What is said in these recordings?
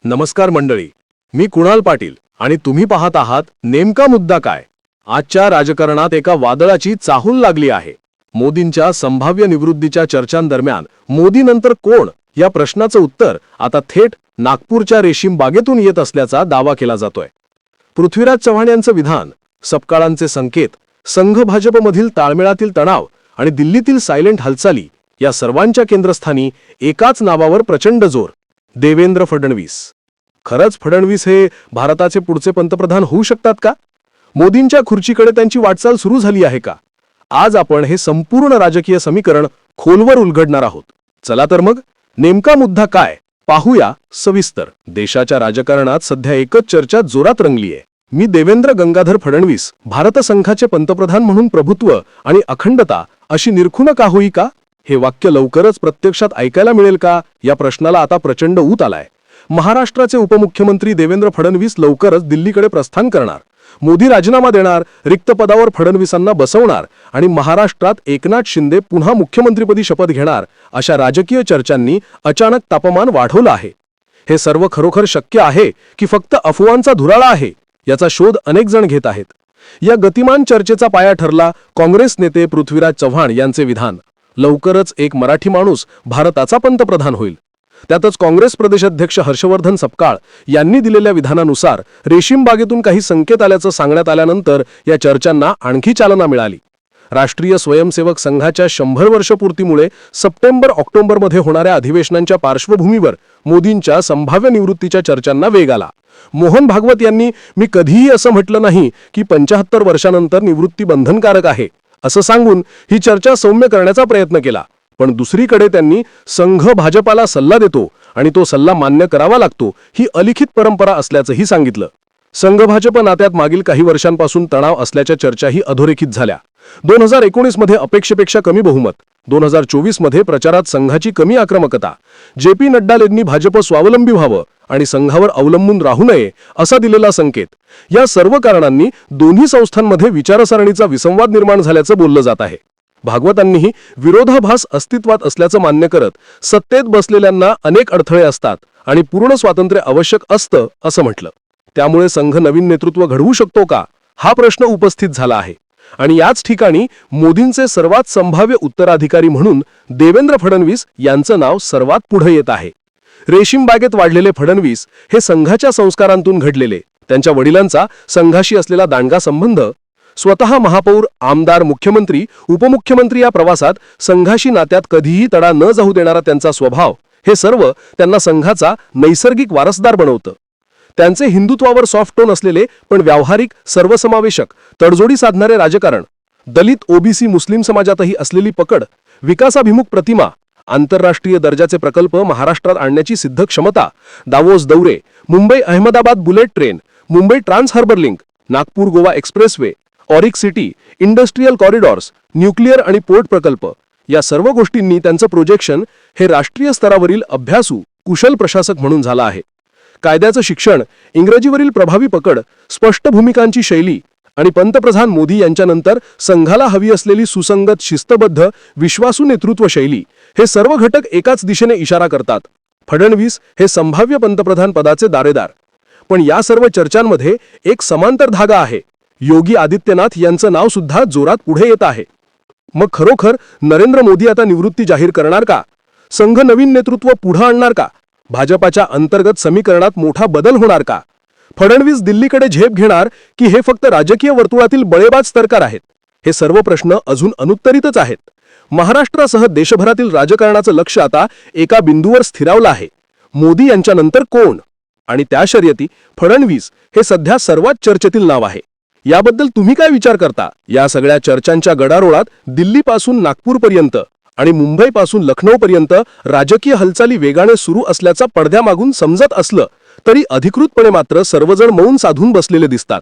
नमस्कार मंडळी, मी कुणाल पाटील आणि तुम्ही पाहत आहात नेमका मुद्दा काय. आजच्या राजकारणात एका वादळाची चाहूल लागली आहे. मोदींच्या संभाव्य निवृत्तीच्या चर्चांदरम्यान मोदीनंतर कोण या प्रश्नाचं उत्तर आता थेट नागपूरच्या रेशीम बागेतून येत असल्याचा दावा केला जातोय. पृथ्वीराज चव्हाण यांचं विधान, सपकाळांचे संकेत, संघ भाजपमधील ताळमेळातील तणाव आणि दिल्लीतील सायलेंट हालचाली या सर्वांच्या केंद्रस्थानी एकाच नावावर प्रचंड जोर, देवेंद्र फडणवीस. खरंच फडणवीस हे भारताचे पुढचे पंतप्रधान होऊ शकतात का? मोदींच्या खुर्चीकडे त्यांची वाटचाल सुरू झाली आहे का? आज आपण हे संपूर्ण राजकीय समीकरण खोलवर उलगडणार आहोत. चला तर मग नेमका मुद्दा काय पाहूया सविस्तर. देशाच्या राजकारणात सध्या एकच चर्चा जोरात रंगलीये. मी देवेंद्र गंगाधर फडणवीस भारत संघाचे पंतप्रधान म्हणून प्रभुत्व आणि अखंडता अशी निर्खुण का होई का? हे वाक्य लवकरच प्रत्यक्षात ऐकायला मिळेल का? या प्रश्नाला आता प्रचंड ऊत आलाय. महाराष्ट्राचे उपमुख्यमंत्री देवेंद्र फडणवीस लवकरच दिल्लीकडे प्रस्थान करणार. मोदी राजीनामा देणार, रिक्त पदावर फडणवीसांना बसवणार आणि महाराष्ट्रात एकनाथ शिंदे पुन्हा मुख्यमंत्रीपदी शपथ घेणार, अशा राजकीय चर्चांनी अचानक तापमान वाढवलं आहे. हे सर्व खरोखर शक्य आहे की फक्त अफवांचा धुराळा आहे, याचा शोध अनेक जण घेत आहेत. या गतिमान चर्चेचा पाया ठरला काँग्रेस नेते पृथ्वीराज चव्हाण यांचे विधान, लवकरच एक मराठी माणूस भारताचा पंतप्रधान होईल. त्यातच काँग्रेस प्रदेशाध्यक्ष हर्षवर्धन सपकाळ यांनी दिलेल्या विधानानुसार रेशीम बागेतून काही संकेत आल्याचं सांगण्यात आल्यानंतर या चर्चांना आणखी चालना मिळाली. राष्ट्रीय स्वयंसेवक संघाच्या 100 वर्षपूर्तीमुळे सप्टेंबर-ऑक्टोबरमध्ये होणाऱ्या अधिवेशनांच्या पार्श्वभूमीवर मोदींच्या संभाव्य निवृत्तीच्या चर्चांना वेग आला. मोहन भागवत यांनी मी कधीही असं म्हटलं नाही की 75 वर्षानंतर निवृत्ती बंधनकारक आहे, असं सांगून ही चर्चा सौम्य करण्याचा प्रयत्न केला. पण दुसरीकडे त्यांनी संघ भाजपाला सल्ला देतो आणि तो सल्ला मान्य करावा लागतो, ही अलिखित परंपरा असल्याचंही सांगितलं. संघ भाजप नात्यात मागील काही वर्षांपासून तणाव असल्याच्या चर्चाही अधोरेखित झाल्या. 2019 मध्ये अपेक्षेपेक्षा कमी बहुमत, 2024 मध्ये प्रचारात संघाची कमी आक्रमकता, JP नड्डा यांनी भाजप स्वावलंबी व्हावं आणि संघावर अवलंबून राहू नये असा दिलेला संकेत, या सर्व कारणांनी दोन्ही संस्थांमध्ये विचारसरणीचा विसंवाद निर्माण झाल्याचं बोललं जात आहे. भागवतांनीही विरोधाभास अस्तित्वात असल्याचं मान्य करत सत्तेत बसलेल्यांना अनेक अडथळे असतात आणि पूर्ण स्वातंत्र्य आवश्यक असतं असं म्हटलं. त्यामुळे संघ नवीन नेतृत्व घडवू शकतो का, हा प्रश्न उपस्थित झाला आहे. आणि याच ठिकाणी मोदींचे सर्वात संभाव्य उत्तराधिकारी म्हणून देवेंद्र फडणवीस यांचं नाव सर्वात पुढे येत आहे. रेशीम बागेत वाढलेले फडणवीस हे संघाच्या संस्कारांतून घडलेले, त्यांच्या वडिलांचा संघाशी असलेला दांडगा संबंध, स्वतः महापौर, आमदार, मुख्यमंत्री, उपमुख्यमंत्री या प्रवासात संघाशी नात्यात कधीही तडा न जाऊ देणारा त्यांचा स्वभाव, हे सर्व त्यांना संघाचा नैसर्गिक वारसदार बनवतं. त्यांचे हिंदुत्वावर सॉफ्ट टोन असलेले पण व्यावहारिक, सर्वसमावेशक, तडजोडी साधणारे राजकारण, दलित, OBC, मुस्लिम समाजातही असलेली पकड, विकासाभिमुख प्रतिमा, आंतरराष्ट्रीय दर्जाचे प्रकल्प महाराष्ट्रात आणण्याची सिद्ध क्षमता, दावोस दौरे, Mumbai Ahmedabad bullet train, Mumbai trans harbour link, Nagpur Goa expressway, Auric city, industrial corridors, nuclear आणि पोर्ट प्रकल्प, या सर्व गोष्टींनी त्यांचं प्रोजेक्शन हे राष्ट्रीय स्तरावरील अभ्यासू, कुशल प्रशासक म्हणून झालं आहे. कायद्याचं शिक्षण, इंग्रजीवरील प्रभावी पकड, स्पष्ट भूमिकांची शैली आणि पंतप्रधान मोदी यांच्यानंतर संघाला हवी असलेली सुसंगत, शिस्तबद्ध, विश्वासू नेतृत्व शैली, हे सर्व घटक एकाच दिशेने इशारा करतात. फडणवीस हे संभाव्य पंतप्रधान पदाचे दारेदार. पण या सर्व चर्चांमध्ये एक समांतर धागा आहे. योगी आदित्यनाथ यांचं नाव सुद्धा जोरात पुढे येत आहे. मग खरोखर नरेंद्र मोदी आता निवृत्ती जाहीर करणार का? संघ नवीन नेतृत्व पुढे आणणार का? भाजपाच्या अंतर्गत समीकरणात मोठा बदल होणार का? फडणवीस दिल्लीकडे झेप घेणार की हे फक्त राजकीय वर्तुळातील बळेबाज सरकार आहेत? हे सर्व प्रश्न अजून अनुत्तरितच आहेत. महाराष्ट्रासह देशभरातील राजकारणाचं लक्ष आता एका बिंदूवर स्थिरावलं आहे. मोदी यांच्यानंतर कोण? आणि त्या शर्यती फडणवीस हे सध्या सर्वात चर्चेतील नाव आहे. याबद्दल तुम्ही काय विचार करता? या सगळ्या चर्चांच्या गडारोळात दिल्लीपासून नागपूरपर्यंत आणि मुंबईपासून लखनौपर्यंत राजकीय हालचाली वेगाने सुरू असल्याचा पडद्यामागून समजत असलं तरी अधिकृतपणे मात्र सर्वजण मौन साधून बसलेले दिसतात.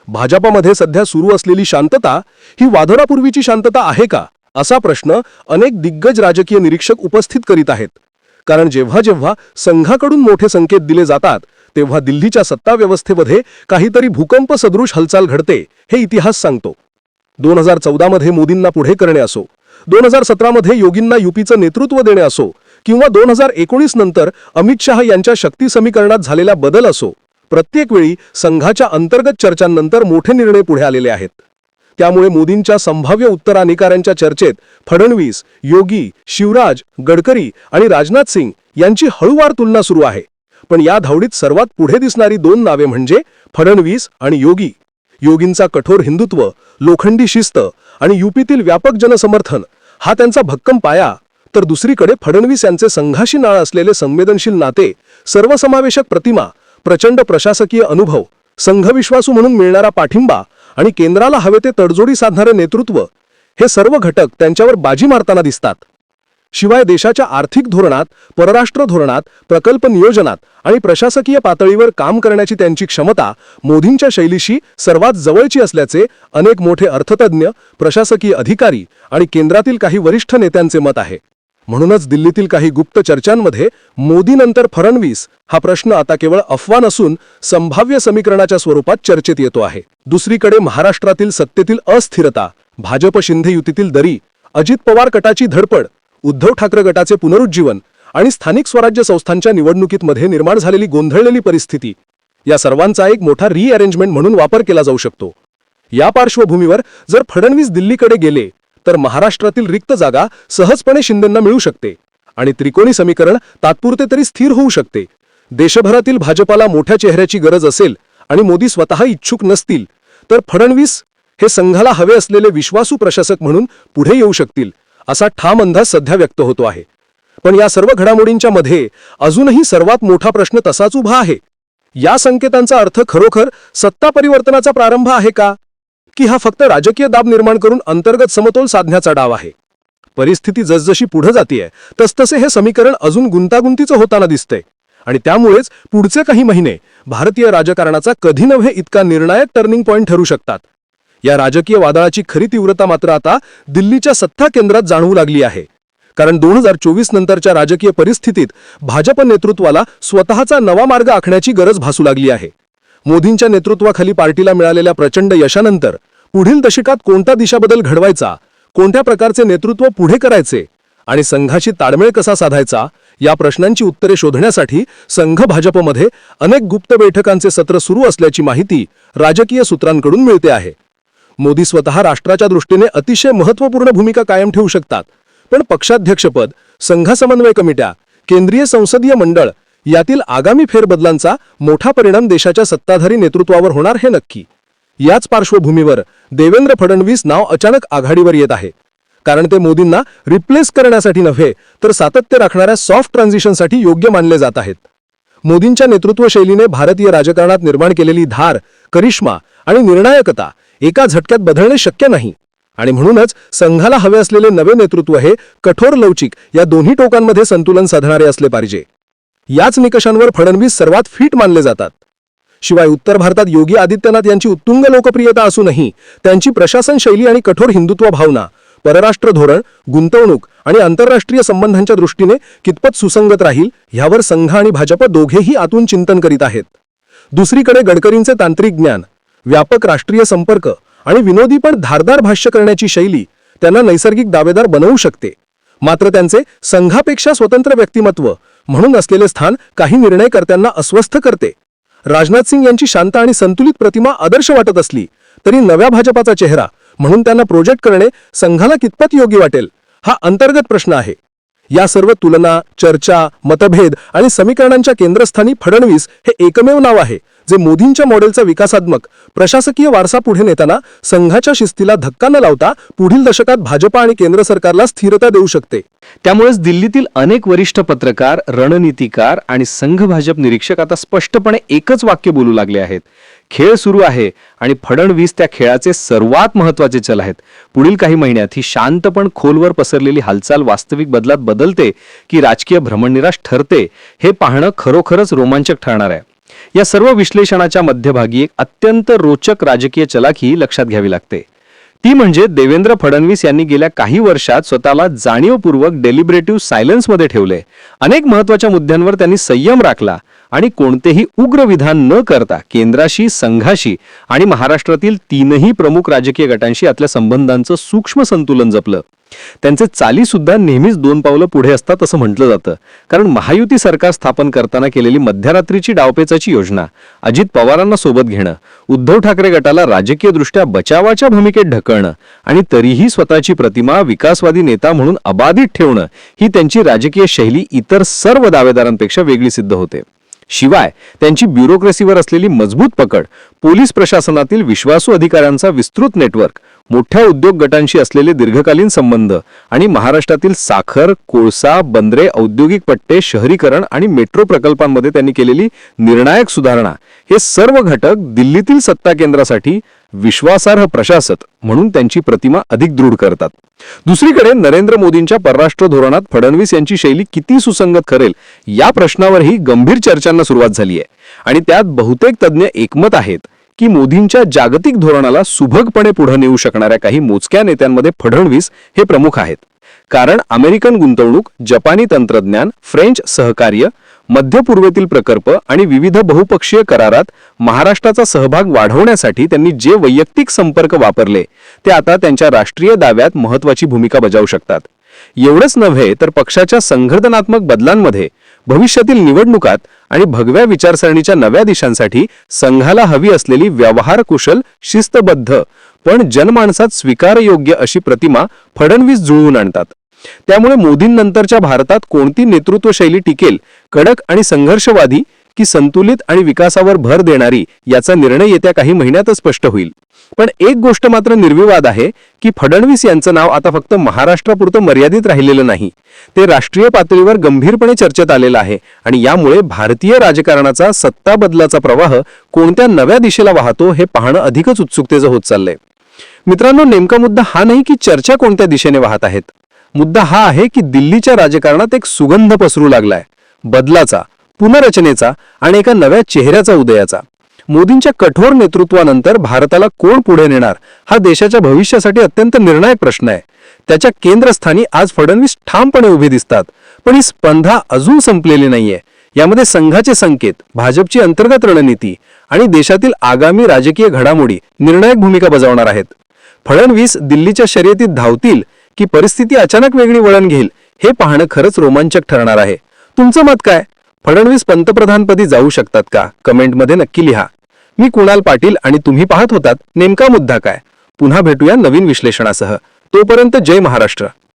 भाजपामध्ये सध्या सुरू असलेली शांतता ही वादळापूर्वीची शांतता आहे का, असा प्रश्न अनेक दिग्गज राजकीय निरीक्षक उपस्थित करीत आहेत. कारण जेव्हा जेव्हा संघाकडून मोठे संकेत दिले जातात तेव्हा दिल्लीच्या सत्ता व्यवस्थेमध्ये काहीतरी भूकंप सदृश हालचाल घडते, हे इतिहास सांगतो. 2014 मध्ये मोदींना पुढे करणे असो, 2017 मध्ये योगींना UPचं नेतृत्व देणे असो किंवा 2019 नंतर अमित शहा यांच्या शक्ती समीकरणात झालेला बदल असो, प्रत्येक वेळी संघाच्या अंतर्गत चर्चांनंतर मोठे निर्णय पुढे आलेले आहेत. त्यामुळे मोदींच्या संभाव्य उत्तराधिकाऱ्यांच्या चर्चेत फडणवीस, योगी, शिवराज, गडकरी आणि राजनाथ सिंग यांची हळूवार तुलना सुरू आहे. पण या धावडीत सर्वात पुढे दिसणारी दोन नावे म्हणजे फडणवीस आणि योगी. योगींचा कठोर हिंदुत्व, लोखंडी शिस्त आणि यूपीतील व्यापक जनसमर्थन हा त्यांचा भक्कम पाया, तर दुसरीकडे फडणवीस यांचे संघाशी नाळ असलेले संवेदनशील नाते, सर्वसमावेशक प्रतिमा, प्रचंड प्रशासकीय अनुभव, संघविश्वासू म्हणून मिळणारा पाठिंबा आणि केंद्राला हवे ते तडजोडी साधणारे नेतृत्व, हे सर्व घटक त्यांच्यावर बाजी मारताना दिसतात. शिवाय देशाच्या आर्थिक धोरणात, परराष्ट्र धोरणात, प्रकल्प नियोजनात आणि प्रशासकीय पातळीवर काम करण्याची त्यांची क्षमता मोदींच्या शैलीशी सर्वात जवळची असल्याचे अनेक मोठे अर्थतज्ञ, प्रशासकीय अधिकारी आणि केंद्रातील काही वरिष्ठ नेत्यांचे मत आहे. म्हणूनच दिल्लीतील काही गुप्त चर्चांमध्ये मोदीनंतर फडणवीस हा प्रश्न आता केवळ अफवा नसून संभाव्य समीकरणाच्या स्वरूपात चर्चेत येतो आहे. दुसरीकडे महाराष्ट्रातील सत्तेतील अस्थिरता, भाजप शिंदे युतीतील दरी, अजित पवार गटाची धडपड, उद्धव ठाकरे गटाचे पुनरुज्जीवन आणि स्थानिक स्वराज्य संस्थांच्या निवडणुकीमध्ये निर्माण झालेली गोंधळलेली परिस्थिती, या सर्वांचा एक मोठा रिअरेंजमेंट म्हणून वापर केला जाऊ शकतो. या पार्श्वभूमीवर जर फडणवीस दिल्लीकडे गेले तर महाराष्ट्रातील रिक्त जागा सहजपणे शिंदेंना मिळू शकते आणि त्रिकोणी समीकरण तात्पुरते तरी स्थिर होऊ शकते. देशभरातील भाजपाला मोठ्या चेहऱ्याची गरज असेल आणि मोदी स्वतः इच्छुक नसतील तर फडणवीस हे संघाला हवे असलेले विश्वासू प्रशासक म्हणून पुढे येऊ शकतील, असा ठाम अंदाज सध्या व्यक्त होतो आहे. पण या सर्व घडामोडींच्या मध्ये अजूनही सर्वात मोठा प्रश्न तसाच उभा आहे. या संकेतांचा अर्थ खरोखर सत्ता परिवर्तनाचा प्रारंभ आहे का, की हा फक्त राजकीय दाब निर्माण करून अंतर्गत समतोल साधण्याचा डाव आहे? परिस्थिती जसजशी पुढे जातीये तसतसे हे समीकरण अजून गुंतागुंतीचं होताना दिसतंय आणि त्यामुळेच पुढचे काही महिने भारतीय राजकारणाचा कधी नव्हे इतका निर्णायक टर्निंग पॉइंट ठरू शकतात. या राजकीय वादळाची खरी तीव्रता मात्र आता दिल्लीच्या सत्ता केंद्रात जाणवू लागली आहे. कारण 2024 नंतरच्या राजकीय परिस्थितीत भाजप नेतृत्वाला स्वतःचा नवा मार्ग आखण्याची गरज भासू लागली आहे. मोदींच्या नेतृत्वाखाली पार्टीला मिळालेल्या प्रचंड यशानंतर पुढील दशकात कोणता दिशाबदल घडवायचा, कोणत्या प्रकारचे नेतृत्व पुढे करायचे आणि संघाशी ताळमेळ कसा साधायचा, या प्रश्नांची उत्तरे शोधण्यासाठी संघ भाजपमध्ये अनेक गुप्त बैठकांचे सत्र सुरू असल्याची माहिती राजकीय सूत्रांकडून मिळते आहे. मोदी स्वतः राष्ट्राच्या दृष्टीने अतिशय महत्त्वपूर्ण भूमिका कायम ठेवू शकतात, पण पक्षाध्यक्षपद, संघ समन्वय कमिट्या, केंद्रीय संसदीय मंडळ यातील आगामी फेरबदलांचा मोठा परिणाम देशाच्या सत्ताधारी नेतृत्वावर होणार हे नक्की. याच पार्श्वभूमीवर देवेंद्र फडणवीस नाव अचानक आघाडीवर येत आहे. कारण ते मोदींना रिप्लेस करण्यासाठी नव्हे तर सातत्य राखणाऱ्या सॉफ्ट ट्रान्झिशनसाठी योग्य मानले जात आहेत. मोदींच्या नेतृत्व शैलीने भारतीय राजकारणात निर्माण केलेली धार, करिश्मा आणि निर्णायकता एका झटक्यात बदलणे शक्य नाही आणि म्हणूनच संघाला हवे असलेले नवे नेतृत्व हे कठोर, लवचिक या दोन्ही टोकांमध्ये संतुलन साधणारे असले पाहिजे. याच निकषांवर फडणवीस सर्वात फिट मानले जातात. शिवाय उत्तर भारतात योगी आदित्यनाथ यांची उत्तुंग लोकप्रियता असूनही त्यांची प्रशासन शैली आणि कठोर हिंदुत्व भावना परराष्ट्र धोरण, गुंतवणूक आणि आंतरराष्ट्रीय संबंधांच्या दृष्टीने कितपत सुसंगत राहील यावर संघ आणि भाजप दोघेही आतून चिंतन करीत आहेत. दुसरीकडे गडकरींचे तांत्रिक ज्ञान, व्यापक राष्ट्रीय संपर्क आणि विनोदी पण धारदार भाष्य करण्याची शैली त्यांना नैसर्गिक दावेदार बनवू शकते. मात्र त्यांचे संघापेक्षा स्वतंत्र व्यक्तिमत्व म्हणून असलेले स्थान काही निर्णयकर्त्यांना अस्वस्थ करते. राजनाथ सिंग यांची शांत आणि संतुलित प्रतिमा आदर्श वाटत असली तरी नव्या भाजपाचा चेहरा म्हणून त्यांना प्रोजेक्ट करणे संघाला कितपत योग्य वाटेल हा अंतर्गत प्रश्न आहे. या सर्व तुलना, चर्चा, मतभेद आणि समीकरणांच्या केंद्रस्थानी फडणवीस हे एकमेव नाव आहे जे मोदींच्या मॉडेलचा विकासात्मक प्रशासकीय वारसा पुढे नेताना संघाच्या शिस्तीला धक्का न लावता पुढील दशकात भाजप आणि केंद्र सरकारला स्थिरता देऊ शकते. त्यामुळेच दिल्लीतील अनेक वरिष्ठ पत्रकार, रणनीतिकार आणि संघ भाजप निरीक्षक आता स्पष्टपणे एकच वाक्य बोलू लागले आहेत: खेळ सुरू आहे आणि फडणवीस त्या खेळाचे सर्वात महत्त्वाचे चल आहेत. पुढील काही महिन्यात ही शांत पण खोलवर पसरलेली हालचाल वास्तविक बदलात बदलते की राजकीय भ्रमणनिराश ठरते हे पाहणं खरोखरच रोमांचक ठरणार आहे. या सर्व विश्लेषणाच्या मध्यभागी एक अत्यंत रोचक राजकीय चलाखी लक्षात घ्यावी लागते. ती म्हणजे देवेंद्र फडणवीस यांनी गेल्या काही वर्षात स्वतःला जाणीवपूर्वक डेलिब्रेटिव्ह सायलेन्समध्ये ठेवले. अनेक महत्त्वाच्या मुद्द्यांवर त्यांनी संयम राखला आणि कोणतेही उग्र विधान न करता केंद्राशी, संघाशी आणि महाराष्ट्रातील तीनही प्रमुख राजकीय गटांशी आपल्या संबंधांचं सूक्ष्म संतुलन जपलं. त्यांचे चाली सुद्धा नेहमीच 2 पावलं पुढे असतात असं म्हटलं जातं. कारण महायुती सरकार स्थापन करताना केलेली मध्यरात्रीची डावपेचाची योजना, अजित पवारांना सोबत घेणं, उद्धव ठाकरे गटाला राजकीयदृष्ट्या बचावाच्या भूमिकेत ढकलणं आणि तरीही स्वतःची प्रतिमा विकासवादी नेता म्हणून अबाधित ठेवणं, ही त्यांची राजकीय शैली इतर सर्व दावेदारांपेक्षा वेगळी सिद्ध होते. शिवाय त्यांची ब्युरोक्रेसीवर असलेली मजबूत पकड, पोलीस प्रशासनातील विश्वासू अधिकाऱ्यांचा विस्तृत नेटवर्क, मोठ्या उद्योग गटांशी असलेले दीर्घकालीन संबंध आणि महाराष्ट्रातील साखर, कोळसा, बंदरे, औद्योगिक पट्टे, शहरीकरण आणि मेट्रो प्रकल्पांमध्ये त्यांनी केलेली निर्णायक सुधारणा, हे सर्व घटक दिल्लीतील सत्ता केंद्रासाठी विश्वासार्ह प्रशासक म्हणून त्यांची प्रतिमा अधिक दृढ करतात. दुसरीकडे नरेंद्र मोदींच्या परराष्ट्र धोरणात फडणवीस यांची शैली किती सुसंगत ठरेल या प्रश्नावरही गंभीर चर्चांना सुरुवात झाली आहे. आणि त्यात बहुतेक तज्ज्ञ एकमत आहेत की मोदींच्या जागतिक धोरणाला सुभगपणे पुढे नेऊ शकणाऱ्या काही मोजक्या नेत्यांमध्ये फडणवीस हे प्रमुख आहेत. कारण अमेरिकन गुंतवणूक, जपानी तंत्रज्ञान, फ्रेंच सहकार्य, मध्य पूर्वेतील प्रकल्प आणि विविध बहुपक्षीय करारात महाराष्ट्राचा सहभाग वाढवण्यासाठी त्यांनी जे वैयक्तिक संपर्क वापरले ते आता त्यांच्या राष्ट्रीय दाव्यात महत्त्वाची भूमिका बजावू शकतात. एवढंच नव्हे तर पक्षाच्या संघटनात्मक बदलांमध्ये, भविष्यातील निवडणुकात आणि भगव्या विचारसरणीच्या नव्या दिशांसाठी संघाला हवी असलेली व्यवहार कुशल, शिस्तबद्ध पण जनमानसात स्वीकारयोग्य अशी प्रतिमा फडणवीस जुळवून आणतात. त्यामुळे मोदींनंतरच्या भारतात कोणती नेतृत्व शैली टिकेल, कडक आणि संघर्षवादी की संतुलित आणि विकासावर भर देणारी, याचा निर्णय येत्या काही महिन्यातच स्पष्ट होईल. पण एक गोष्ट मात्र निर्विवाद आहे की फडणवीस यांचं नाव आता फक्त महाराष्ट्रापुरतं मर्यादित राहिलेलं नाही. ते राष्ट्रीय पातळीवर गंभीरपणे चर्चेत आलेलं आहे आणि यामुळे भारतीय राजकारणाचा सत्ता बदलाचा प्रवाह कोणत्या नव्या दिशेला वाहतो हे पाहणं अधिकच उत्सुकतेचं होत चाललंय. मित्रांनो, नेमका मुद्दा हा नाही की चर्चा कोणत्या दिशेने वाहत आहेत. मुद्दा हा आहे की दिल्लीच्या राजकारणात एक सुगंध पसरू लागलाय, बदलाचा, पुनर्रचनेचा आणि एका नव्या चेहऱ्याचा उदयाचा. मोदींच्या कठोर नेतृत्वानंतर भारताला कोण पुढे नेणार हा देशाच्या भविष्यासाठी अत्यंत निर्णायक प्रश्न आहे. त्याच्या केंद्रस्थानी आज फडणवीस ठामपणे उभे दिसतात. पण ही स्पर्धा अजून संपलेली नाहीये. यामध्ये संघाचे संकेत, भाजपची अंतर्गत रणनीती आणि देशातील आगामी राजकीय घडामोडी निर्णायक भूमिका बजावणार आहेत. फडणवीस दिल्लीच्या शर्यतीत धावतील की परिस्थिती अचानक वेगळी वळण घेईल हे पाहणं खरंच रोमांचक ठरणार आहे. तुमचं मत काय? फडणवीस पंतप्रधानपदी जाऊ शकतात का? कमेंटमध्ये नक्की लिहा. मी कुणाल पाटील आणि तुम्ही पाहत होतात नेमका मुद्दा काय. पुन्हा भेटूया नवीन विश्लेषणासह. तोपर्यंत जय महाराष्ट्र.